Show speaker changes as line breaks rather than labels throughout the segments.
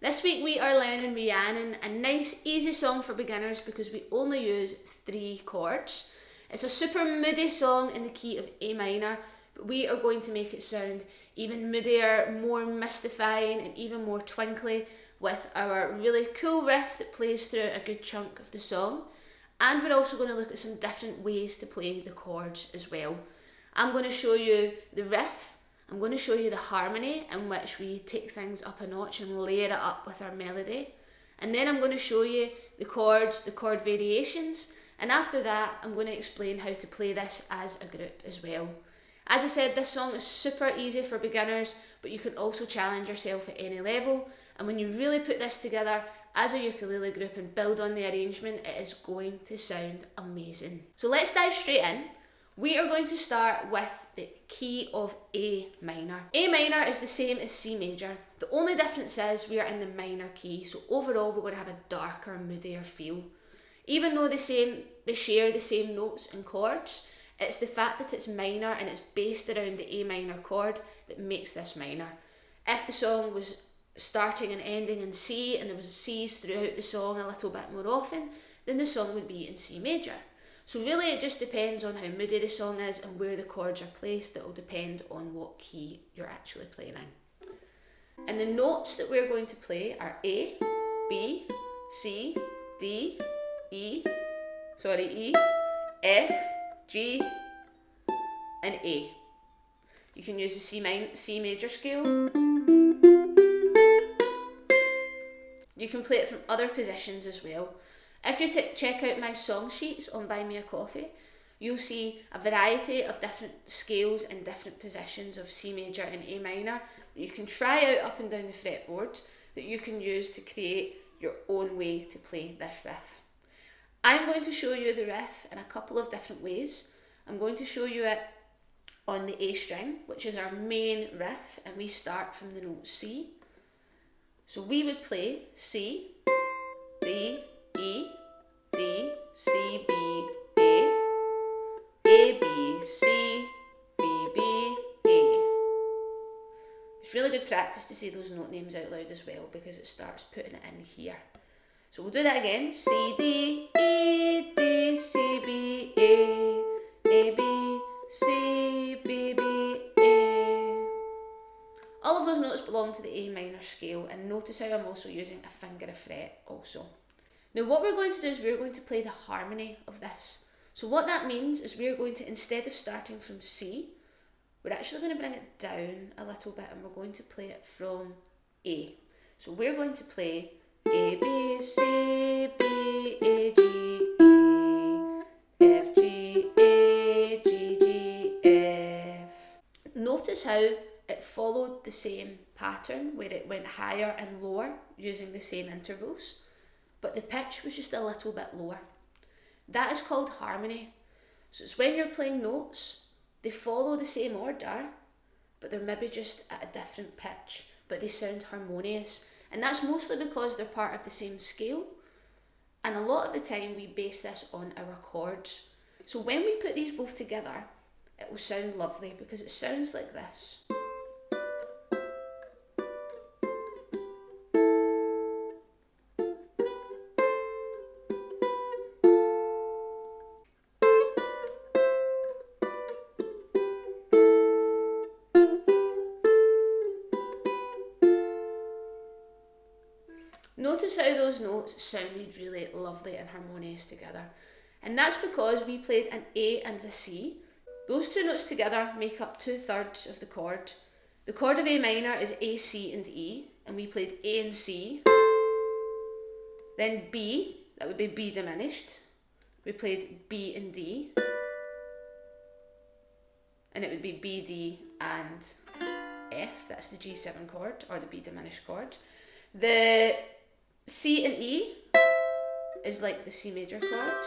This week we are learning Rhiannon, a nice easy song for beginners because we only use 3 chords. It's a super moody song in the key of A minor, but we are going to make it sound even moodier, more mystifying and even more twinkly with our really cool riff that plays through a good chunk of the song. And we're also going to look at some different ways to play the chords as well. I'm going to show you the riff. I'm going to show you the harmony in which we take things up a notch and layer it up with our melody. And then I'm going to show you the chords, the chord variations, and after that I'm going to explain how to play this as a group as well. As I said, this song is super easy for beginners, but you can also challenge yourself at any level, and when you really put this together as a ukulele group and build on the arrangement, it is going to sound amazing. So let's dive straight in. We are going to start with the key of A minor. A minor is the same as C major. The only difference is we are in the minor key, so overall we're going to have a darker, moodier feel. Even though they share the same notes and chords, it's the fact that it's minor and it's based around the A minor chord that makes this minor. If the song was starting and ending in C and there was C's throughout the song a little bit more often, then the song would be in C major. So really it just depends on how moody the song is and where the chords are placed. That will depend on what key you're actually playing in. And the notes that we're going to play are A, B, C, D, E, F, G and A. You can use the C major scale. You can play it from other positions as well. If you check out my song sheets on Buy Me a Coffee, you'll see a variety of different scales and different positions of C major and A minor that you can try out up and down the fretboard that you can use to create your own way to play this riff. I'm going to show you the riff in a couple of different ways. I'm going to show you it on the A string, which is our main riff, and we start from the note C. So we would play C, D, E, D, C, B, A, B, C, B, B, A. It's really good practice to say those note names out loud as well because it starts putting it in here. So we'll do that again. C, D, E, D, C, B, A, B, C, B, B, A. All of those notes belong to the A minor scale, and notice how I'm also using a finger a fret also. Now what we're going to do is we're going to play the harmony of this. So what that means is we're going to, instead of starting from C, we're actually going to bring it down a little bit and we're going to play it from A. So we're going to play A, B, C, B, A, G, E, F, G, A, G, G, F. Notice how it followed the same pattern where it went higher and lower using the same intervals, but the pitch was just a little bit lower. That is called harmony. So it's when you're playing notes, they follow the same order, but they're maybe just at a different pitch, but they sound harmonious. And that's mostly because they're part of the same scale. And a lot of the time we base this on our chords. So when we put these both together, it will sound lovely because it sounds like this. Notice how those notes sounded really lovely and harmonious together. And that's because we played an A and a C. Those two notes together make up 2/3 of the chord. The chord of A minor is A, C and E, and we played A and C. Then B, that would be B diminished. We played B and D. And it would be B, D and F, that's the G7 chord, or the B diminished chord. The C and E is like the C major chord.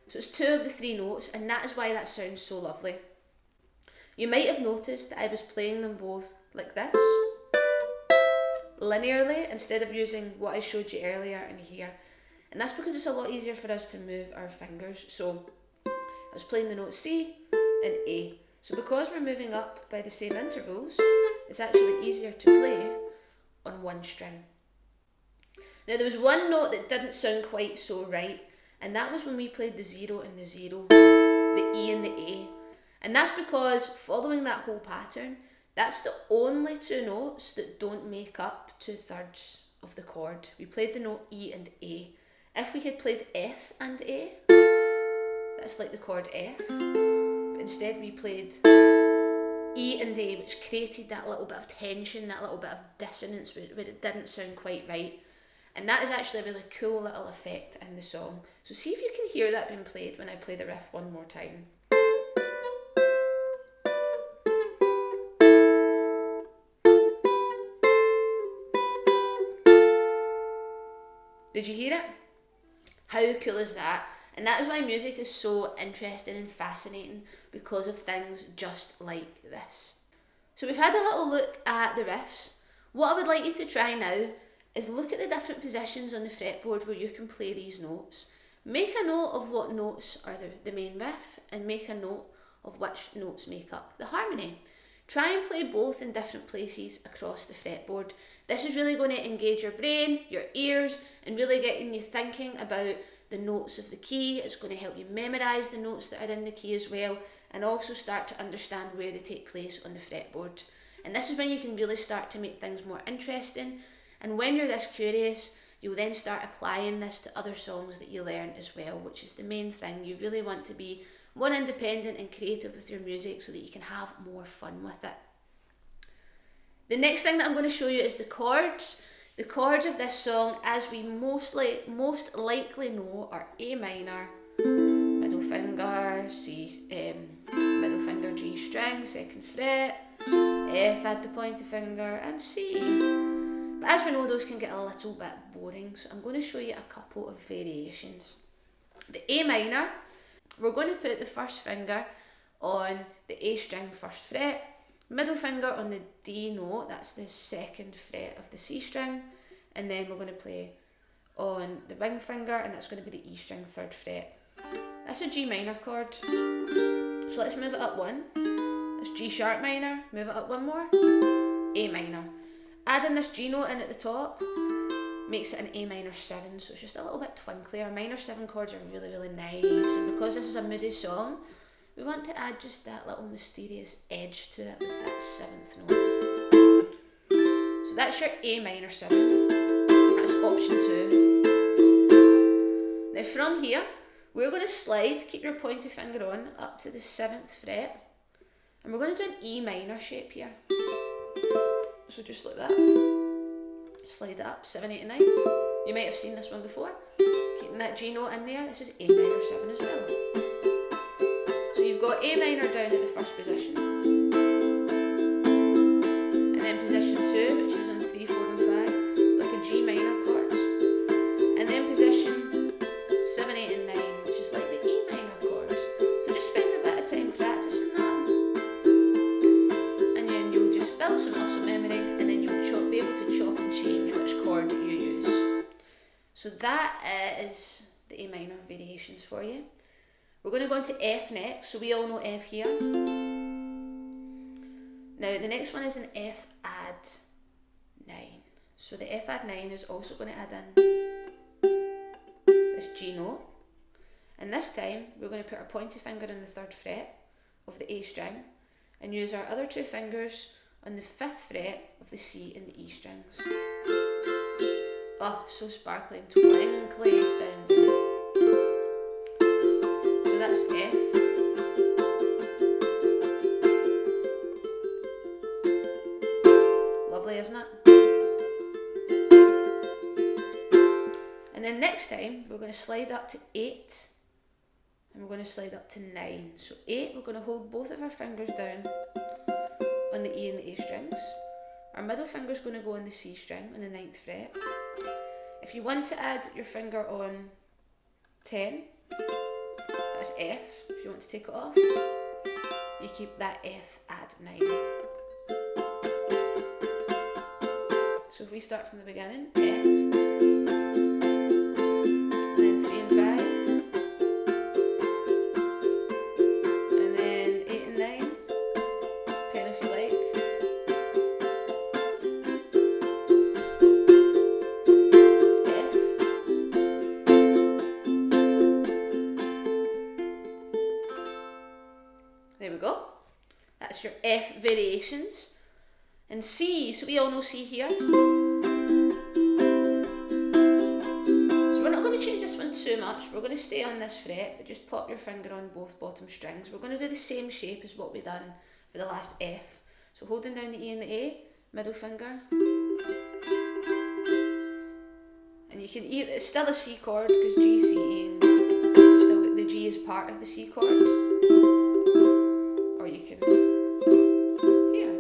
So it's 2 of the 3 notes, and that is why that sounds so lovely. You might have noticed that I was playing them both like this, linearly, instead of using what I showed you earlier in here. And that's because it's a lot easier for us to move our fingers. So I was playing the notes C and A. So because we're moving up by the same intervals, it's actually easier to play on one string. Now there was one note that didn't sound quite so right, and that was when we played the 0 and the 0, the E and the A. And that's because following that whole pattern, that's the only two notes that don't make up 2/3 of the chord. We played the note E and A. If we had played F and A, that's like the chord F, but instead we played E and A, which created that little bit of tension, that little bit of dissonance where it didn't sound quite right. And that is actually a really cool little effect in the song. So see if you can hear that being played when I play the riff one more time. Did you hear it? How cool is that? And that is why music is so interesting and fascinating, because of things just like this. So we've had a little look at the riffs. What I would like you to try now is look at the different positions on the fretboard where you can play these notes. Make a note of what notes are the main riff, and make a note of which notes make up the harmony. Try and play both in different places across the fretboard. This is really going to engage your brain, your ears, and really getting you thinking about the notes of the key. It's going to help you memorise the notes that are in the key as well, and also start to understand where they take place on the fretboard. And this is when you can really start to make things more interesting. And when you're this curious, you'll then start applying this to other songs that you learn as well, which is the main thing. You really want to be more independent and creative with your music so that you can have more fun with it. The next thing that I'm going to show you is the chords. The chords of this song, as we most likely know, are A minor, middle finger, middle finger, G string, 2nd fret, F at the pointer finger, and C. But as we know, those can get a little bit boring, so I'm going to show you a couple of variations. The A minor, we're going to put the first finger on the A string 1st fret, middle finger on the D note, that's the 2nd fret of the C string, and then we're going to play on the ring finger, and that's going to be the E string 3rd fret. That's a G minor chord. So let's move it up one. That's G sharp minor, move it up one more, A minor. Adding this G note in at the top makes it an A minor 7, so it's just a little bit twinklier. Minor 7 chords are really, really nice, and because this is a moody song, we want to add just that little mysterious edge to it with that 7th note. So that's your A minor 7, that's option 2. Now from here, we're going to slide, keep your pointer finger on, up to the 7th fret, and we're going to do an E minor shape here. So just like that, slide it up, 7, 8 and 9. You might have seen this one before. Keeping that G note in there, this is A minor 7 as well. So you've got A minor down at the first position, and then position 2, which is on 3, 4 and 5, like a G minor chord, and then position 7, 8 and 9, which is like the E minor chord. So just spend a bit of time practicing that, and then you'll just build some muscle memory, and then you'll be able to chop and change which chord you use. So that is the A minor variations for you. We're going to go into F next, so we all know F here. Now the next one is an F add 9. So the F add 9 is also going to add in this G note, and this time we're going to put our pointer finger on the 3rd fret of the A string and use our other 2 fingers on the 5th fret of the C and the E strings. Oh, so sparkly and twinkly sounding. So that's F. Lovely, isn't it? And then next time we're going to slide up to 8, and we're going to slide up to 9. So 8, we're going to hold both of our fingers down on the E and the A strings. Our middle finger is going to go on the C string on the 9th fret. If you want to add your finger on 10, that's F. If you want to take it off, you keep that F add 9. So if we start from the beginning, F, and then 3 and 5, and then 8 and 9, 10 if you like, variations. And C, so we all know C here. So we're not going to change this one too much. We're going to stay on this fret, but just pop your finger on both bottom strings. We're going to do the same shape as what we've done for the last F. So holding down the E and the A, middle finger. And you can either, it's still a C chord because G, C, E, and you've still got the G as part of the C chord. Or you can here.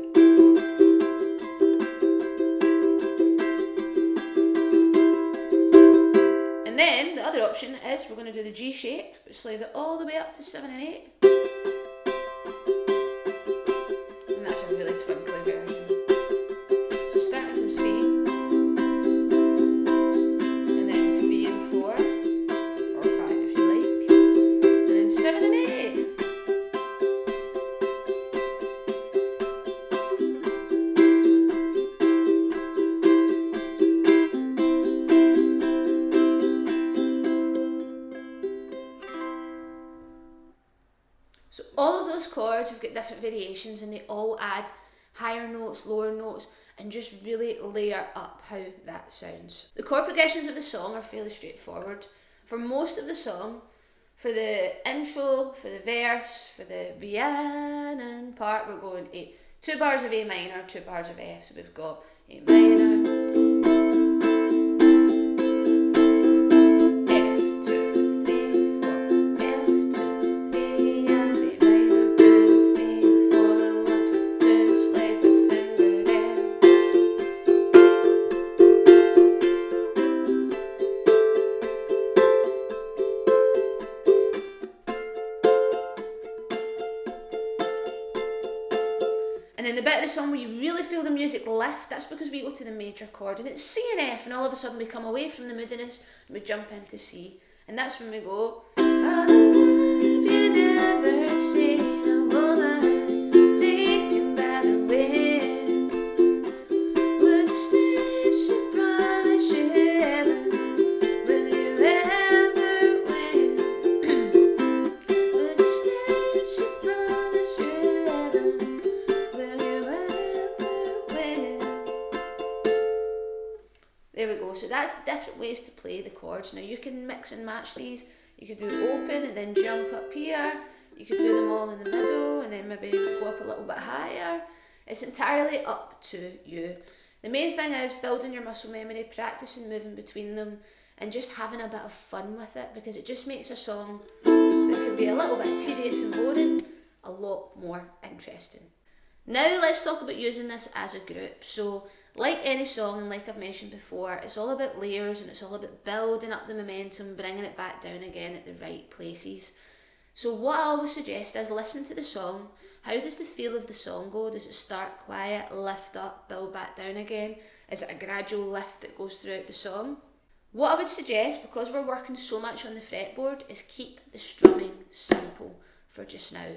And then the other option is we're going to do the G shape, but slide it all the way up to 7 and 8. And that's a really twinkly version. So starting from C. So all of those chords have got different variations and they all add higher notes, lower notes, and just really layer up how that sounds. The chord progressions of the song are fairly straightforward. For most of the song, for the intro, for the verse, for the Rhiannon part, we're going 2 bars of A minor, 2 bars of F. So we've got A minor, and in the bit of the song where you really feel the music lift, that's because we go to the major chord and it's C and F, and all of a sudden we come away from the moodiness and we jump into C, and that's when we go, I don't know if you never seen a woman taken by the wind, would you stay if she promised you heaven, will you ever win, would you stay if she promised you heaven, there we go. So that's different ways to play the chords. Now you can mix and match these. You could do open and then jump up here. You could do them all in the middle and then maybe go up a little bit higher. It's entirely up to you. The main thing is building your muscle memory, practicing moving between them, and just having a bit of fun with it, because it just makes a song that could be a little bit tedious and boring a lot more interesting. Now let's talk about using this as a group. So like any song, and like I've mentioned before, it's all about layers and it's all about building up the momentum, bringing it back down again at the right places. So what I always suggest is listen to the song. How does the feel of the song go? Does it start quiet, lift up, build back down again? Is it a gradual lift that goes throughout the song? What I would suggest, because we're working so much on the fretboard, is keep the strumming simple for just now.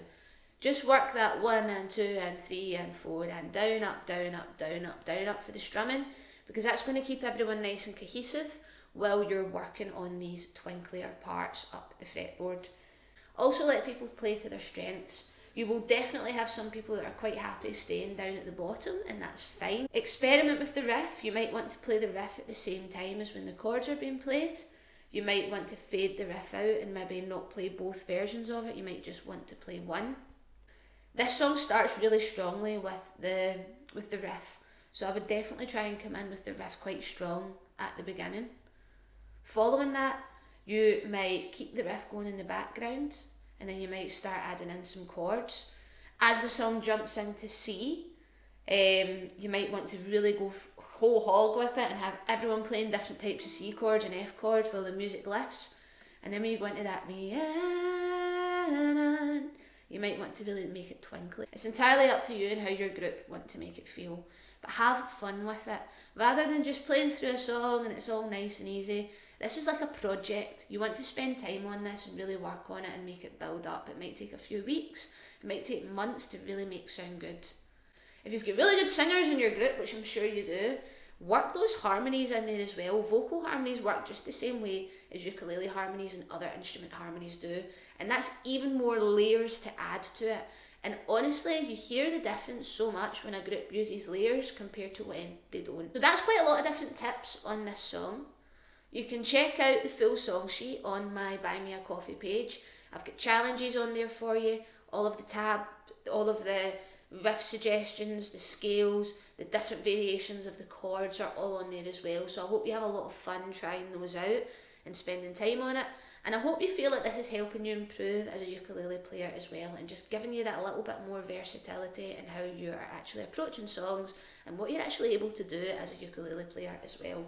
Just work that 1 and 2 and 3 and 4 and down, up, down, up, down, up, down, up for the strumming, because that's going to keep everyone nice and cohesive while you're working on these twinklier parts up the fretboard. Also let people play to their strengths. You will definitely have some people that are quite happy staying down at the bottom, and that's fine. Experiment with the riff. You might want to play the riff at the same time as when the chords are being played. You might want to fade the riff out and maybe not play both versions of it. You might just want to play one. This song starts really strongly with the riff, so I would definitely try and come in with the riff quite strong at the beginning. Following that, you might keep the riff going in the background, and then you might start adding in some chords. As the song jumps into C, you might want to really go whole hog with it and have everyone playing different types of C chords and F chords while the music lifts. And then when you go into that Rhiannon, you might want to really make it twinkly. It's entirely up to you and how your group want to make it feel. But have fun with it. Rather than just playing through a song and it's all nice and easy, this is like a project. You want to spend time on this and really work on it and make it build up. It might take a few weeks. It might take months to really make sound good. If you've got really good singers in your group, which I'm sure you do, work those harmonies in there as well. Vocal harmonies work just the same way as ukulele harmonies and other instrument harmonies do. And that's even more layers to add to it. And honestly, you hear the difference so much when a group uses layers compared to when they don't. So that's quite a lot of different tips on this song. You can check out the full song sheet on my Buy Me a Coffee page. I've got challenges on there for you, all of the riff suggestions, the scales, the different variations of the chords are all on there as well. So I hope you have a lot of fun trying those out and spending time on it. And I hope you feel like this is helping you improve as a ukulele player as well, and just giving you that little bit more versatility in how you are actually approaching songs and what you're actually able to do as a ukulele player as well.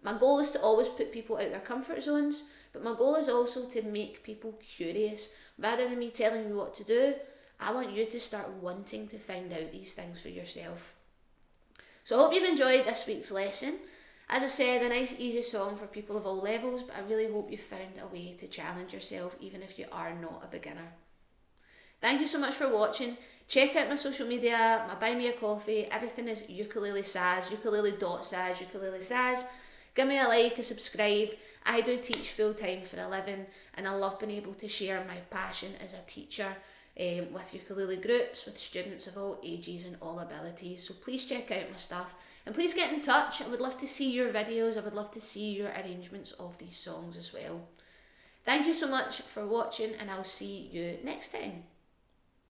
My goal is to always put people out their comfort zones, but my goal is also to make people curious. Rather than me telling you what to do, I want you to start wanting to find out these things for yourself. So I hope you've enjoyed this week's lesson. As I said, a nice easy song for people of all levels, but I really hope you found a way to challenge yourself even if you are not a beginner. Thank you so much for watching. Check out my social media, my Buy Me a Coffee, everything is ukulele saz, ukulele.saz, ukulele saz. Give me a like, a subscribe. I do teach full time for a living, and I love being able to share my passion as a teacher with ukulele groups, with students of all ages and all abilities. So please check out my stuff, and please get in touch. I would love to see your videos. I would love to see your arrangements of these songs as well. Thank you so much for watching, and I'll see you next time.